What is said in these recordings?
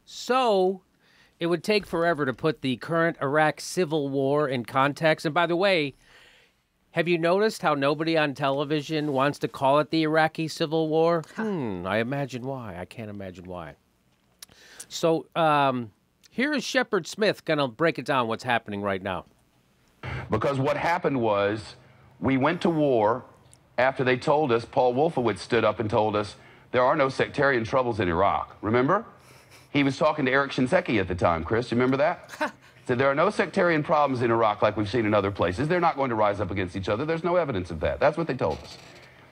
So it would take forever to put the current Iraq civil war in context. And by the way, have you noticed how nobody on television wants to call it the Iraqi civil war? I imagine why. I can't imagine why. So here is Shepard Smith going to break it down what's happening right now. Because what happened was we went to war after they told us, Paul Wolfowitz stood up and told us, there are no sectarian troubles in Iraq. Remember? He was talking to Eric Shinseki at the time, Chris. You remember that? Said there are no sectarian problems in Iraq like we've seen in other places. They're not going to rise up against each other. There's no evidence of that. That's what they told us.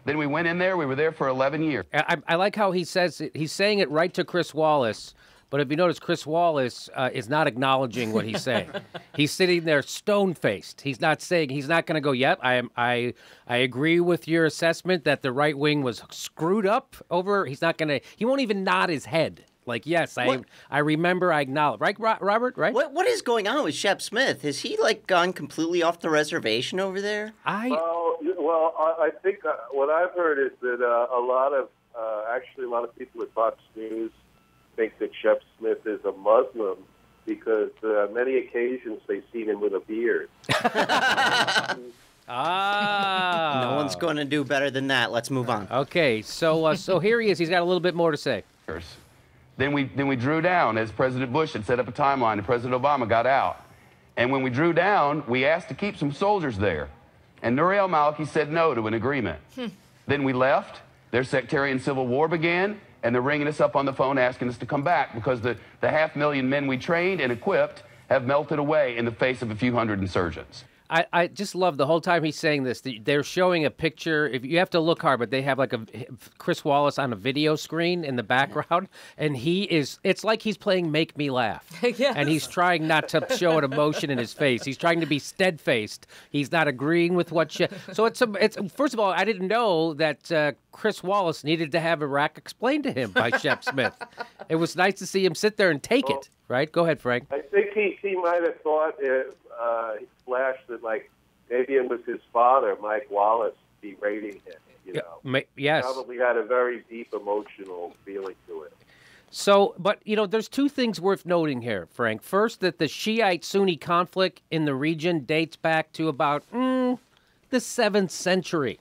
Then we went in there. We were there for 11 years. I like how he says it. He's saying it right to Chris Wallace. But if you notice, Chris Wallace is not acknowledging what he's saying. He's sitting there stone-faced. He's not saying, he's not going to go, yep, I agree with your assessment that the right wing was screwed up over. He's not going to, he won't even nod his head. Like, yes, I remember, I acknowledge. Right, Robert, right? What is going on with Shep Smith? Has he, like, gone completely off the reservation over there? Well, I think what I've heard is that a lot of people at Fox News think that Shep Smith is a Muslim because many occasions they've seen him with a beard. No one's going to do better than that. Let's move on. Okay, so here he is. He's got a little bit more to say. Then we drew down, as President Bush had set up a timeline, and President Obama got out. And when we drew down, we asked to keep some soldiers there. And Nouri al-Maliki said no to an agreement. Then we left. Their sectarian civil war began. And they're ringing us up on the phone asking us to come back because the 500,000 men we trained and equipped have melted away in the face of a few hundred insurgents. I just love the whole time he's saying this. They're showing a picture. If you have to look hard, but they have like a Chris Wallace on a video screen in the background, and it's like he's playing Make Me Laugh. Yes. And he's trying not to show an emotion in his face. He's trying to be steadfaced. He's not agreeing with what. So it's first of all, I didn't know that Chris Wallace needed to have Iraq explained to him by Shep Smith. It was nice to see him sit there and take it. Right? Go ahead, Frank. I think he might have thought he flashed that, like, maybe it was his father, Mike Wallace, berating him, you know. Yes. Probably had a very deep emotional feeling to it. So, but, there's two things worth noting here, Frank. First, that the Shiite-Sunni conflict in the region dates back to about the 7th century.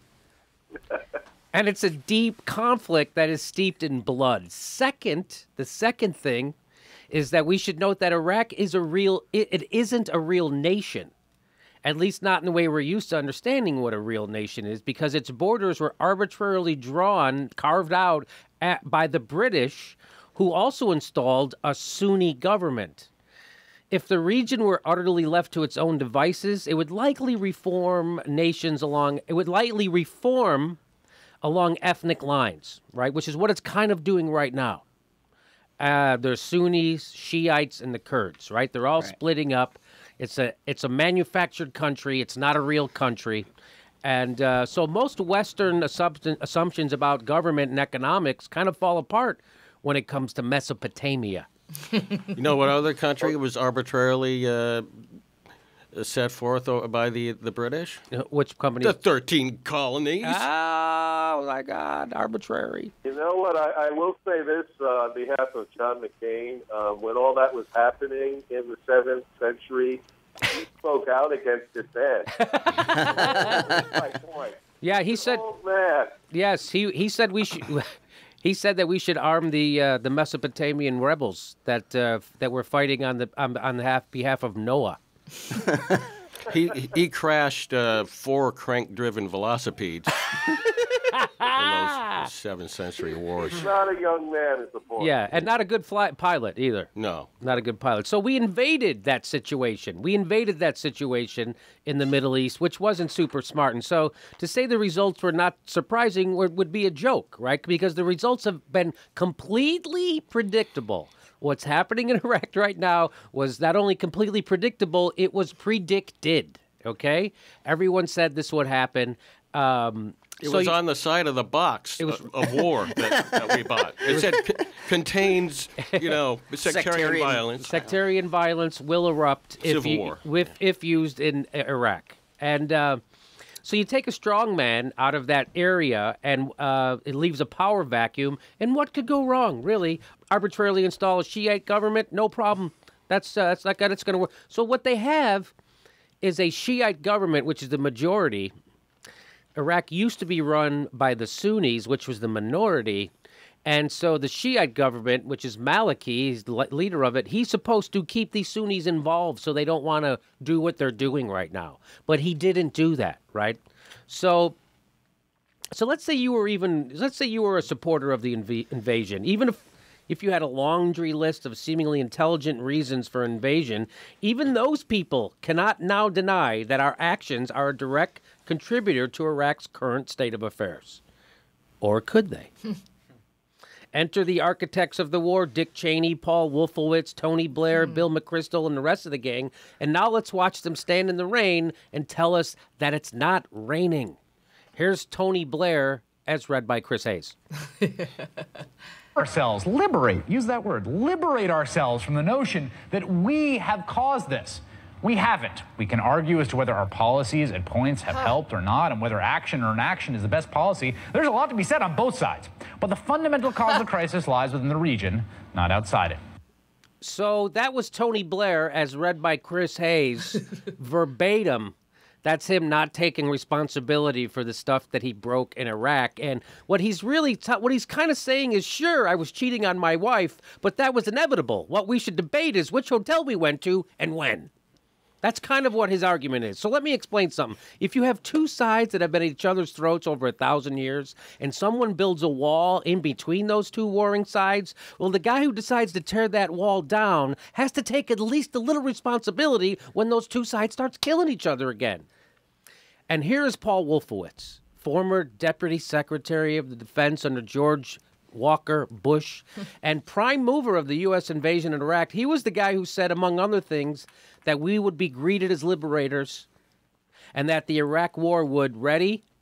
And it's a deep conflict that is steeped in blood. The second thing is that we should note that Iraq is it isn't a real nation, at least not in the way we're used to understanding what a real nation is, because its borders were arbitrarily carved out by the British, who also installed a Sunni government. If the region were utterly left to its own devices, it would likely reform along ethnic lines, right? Which is what it's kind of doing right now. There's Sunnis, Shiites, and the Kurds, right? They're all splitting up. It's a manufactured country. It's not a real country. And so most Western assumptions about government and economics kind of fall apart when it comes to Mesopotamia. You know what other country was arbitrarily set forth by the British? Which company? The 13 colonies. Oh, my God, arbitrary. You know what? I will say this on behalf of John McCain. When all that was happening in the 7th century, he spoke out against it then. That's my point. Yeah, he said. Oh, man. Yes, he said we should. He said that we should arm the Mesopotamian rebels that were fighting on the behalf of Noah. He crashed 4 crank-driven velocipedes in those 7th century wars. He's not a young man, is the point. Yeah, and not a good pilot either. No. Not a good pilot. So we invaded that situation. We invaded that situation in the Middle East, which wasn't super smart. And so to say the results were not surprising would be a joke, right? Because the results have been completely predictable. What's happening in Iraq right now was not only completely predictable, it was predicted, okay? Everyone said this would happen. It was on the side of the box of war that we bought. It said contains, sectarian violence. Sectarian violence will erupt Civil war. If used in Iraq. And So you take a strong man out of that area, and it leaves a power vacuum. And what could go wrong, really? Arbitrarily install a Shiite government? No problem. That's not going to work. So what they have is a Shiite government, which is the majority. Iraq used to be run by the Sunnis, which was the minority. And so the Shiite government, which is Maliki, he's the leader of it, he's supposed to keep the Sunnis involved so they don't want to do what they're doing right now. But he didn't do that, right? So let's say you were a supporter of the invasion. Even if you had a laundry list of seemingly intelligent reasons for invasion, even those people cannot now deny that our actions are a direct contributor to Iraq's current state of affairs. Or could they? Enter the architects of the war, Dick Cheney, Paul Wolfowitz, Tony Blair, Bill McChrystal, and the rest of the gang. And now let's watch them stand in the rain and tell us that it's not raining. Here's Tony Blair, as read by Chris Hayes. Ourselves, use that word, liberate ourselves from the notion that we have caused this. We haven't. We can argue as to whether our policies at points have helped or not, and whether action or inaction is the best policy. There's a lot to be said on both sides. But the fundamental cause of the crisis lies within the region, not outside it. So that was Tony Blair, as read by Chris Hayes, verbatim. That's him not taking responsibility for the stuff that he broke in Iraq. And what he's kind of saying is, sure, I was cheating on my wife, but that was inevitable. What we should debate is which hotel we went to and when. That's kind of what his argument is. So let me explain something. If you have two sides that have been at each other's throats over 1,000 years, and someone builds a wall in between those two warring sides, well, the guy who decides to tear that wall down has to take at least a little responsibility when those two sides starts killing each other again. And here is Paul Wolfowitz, former Deputy Secretary of the Defense under George Walker Bush, and prime mover of the U.S. invasion in Iraq. He was the guy who said, among other things, that we would be greeted as liberators and that the Iraq war would,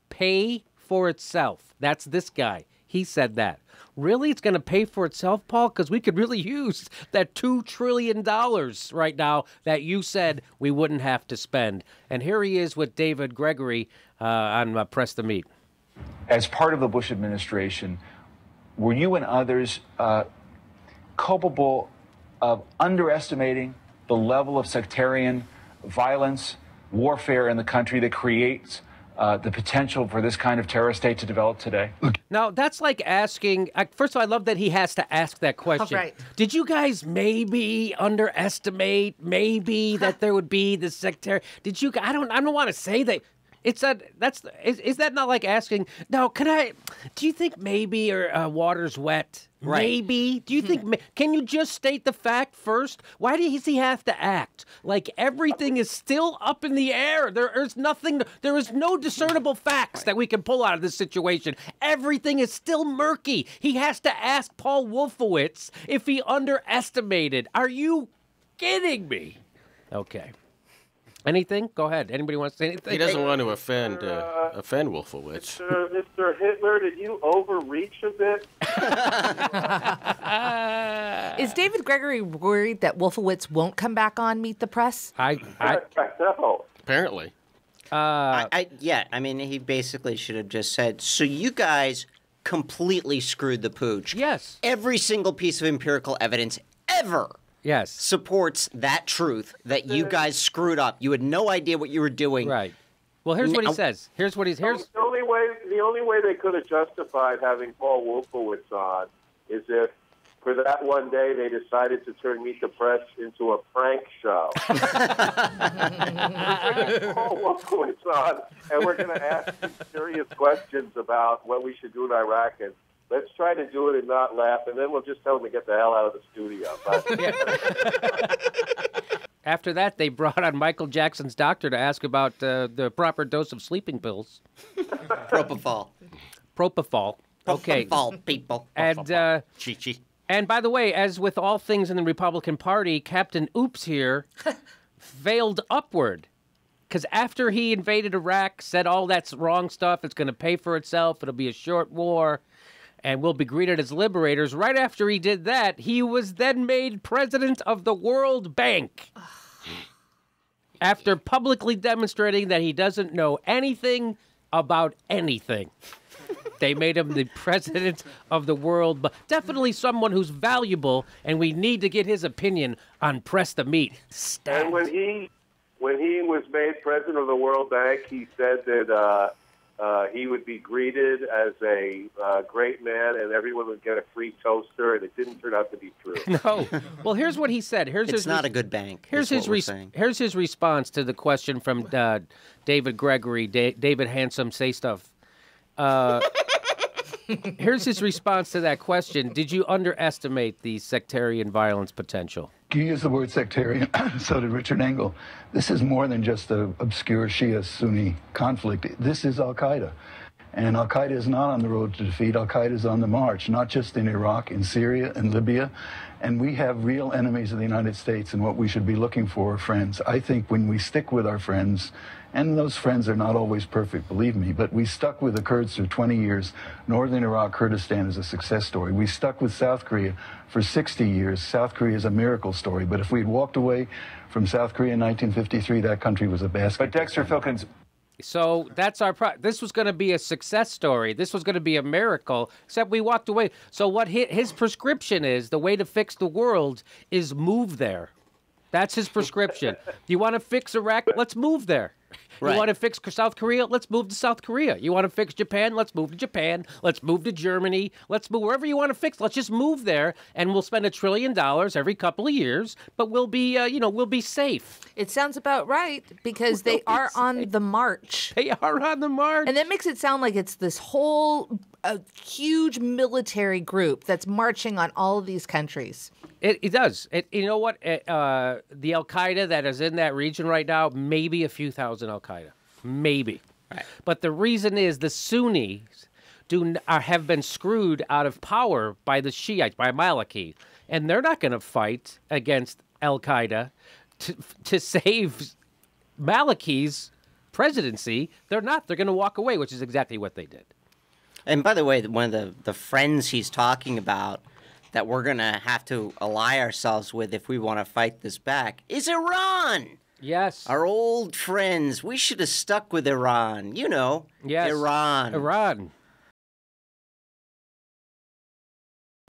pay for itself. That's this guy. He said that. Really? It's going to pay for itself, Paul? Because we could really use that $2 trillion right now that you said we wouldn't have to spend. And here he is with David Gregory on Press the Meat. As part of the Bush administration, were you and others culpable of underestimating the level of sectarian violence, warfare in the country that creates the potential for this kind of terrorist state to develop today? Now, that's like asking, first of all, I love that he has to ask that question. Right. Did you guys maybe underestimate that there would be the sectarian? Did you, I don't want to say that. Is that not like asking, now, do you think maybe water's wet? Right. Maybe? Do you think, can you just state the fact first? Why does he have to act like everything is still up in the air? There is no discernible facts that we can pull out of this situation. Everything is still murky. He has to ask Paul Wolfowitz if he underestimated. Are you kidding me? Okay. Anything? Go ahead. Anybody wants to say anything? He doesn't want to offend Wolfowitz. Mr. Hitler, did you overreach a bit? Is David Gregory worried that Wolfowitz won't come back on Meet the Press? I know. Apparently. I mean, he basically should have just said, so you guys completely screwed the pooch. Yes. Every single piece of empirical evidence ever supports that truth that you guys screwed up. You had no idea what you were doing. Right. Well, here's what he says. The only way they could have justified having Paul Wolfowitz on is if, for that one day, they decided to turn Meet the Press into a prank show. We're going to Paul Wolfowitz on, and we're going to ask him serious questions about what we should do in Iraq, and let's try to do it and not laugh, and then we'll just tell him to get the hell out of the studio. After that, they brought on Michael Jackson's doctor to ask about the proper dose of sleeping pills. Propofol. Okay. Propofol, people. And Chi-chi. And by the way, as with all things in the Republican Party, Captain Oops here failed upward. Because after he invaded Iraq, said all that's wrong stuff, it's going to pay for itself, it'll be a short war, and we'll be greeted as liberators. Right after he did that, he was then made president of the World Bank. after publicly demonstrating that he doesn't know anything about anything. They made him the president of the world, but definitely someone who's valuable, and we need to get his opinion on Press the Meat. Stat. And when he was made president of the World Bank, he said that he would be greeted as a great man, and everyone would get a free toaster, and it didn't turn out to be true. No. Well, here's what he said. It's not a good bank. Here's his response to the question from David Gregory. David Handsome, say stuff. Here's his response to that question. Did you underestimate the sectarian violence potential? You use the word sectarian, so did Richard Engel. This is more than just an obscure Shia-Sunni conflict. This is al-Qaeda. And al-Qaeda is not on the road to defeat. Al-Qaeda is on the march, not just in Iraq, in Syria, and Libya. And we have real enemies of the United States, and what we should be looking for are friends. I think when we stick with our friends, and those friends are not always perfect, believe me, but we stuck with the Kurds for 20 years. Northern Iraq, Kurdistan is a success story. We stuck with South Korea for 60 years. South Korea is a miracle story. But if we'd walked away from South Korea in 1953, that country was a basket. But Dexter Filkins... So that's this was going to be a success story. This was going to be a miracle, except we walked away. So what his prescription is, the way to fix the world is move there. That's his prescription. You want to fix Iraq? Let's move there. Right. You want to fix South Korea? Let's move to South Korea. You want to fix Japan? Let's move to Japan. Let's move to Germany. Let's move wherever you want to fix. Let's just move there, and we'll spend $1 trillion every couple of years. But we'll be, we'll be safe. It sounds about right because they are on the march. They are on the march, and that makes it sound like it's this whole huge military group that's marching on all of these countries. It does. You know what? The Al-Qaeda that is in that region right now, maybe a few thousand Al-Qaeda. Maybe. Right. But the reason is the Sunnis have been screwed out of power by the Shiites, by Maliki. And they're not going to fight against Al-Qaeda to save Maliki's presidency. They're not. They're going to walk away, which is exactly what they did. And by the way, one of the friends he's talking about that we're going to have to ally ourselves with if we want to fight this back is Iran. Yes. Our old friends. We should have stuck with Iran. You know, yes. Iran.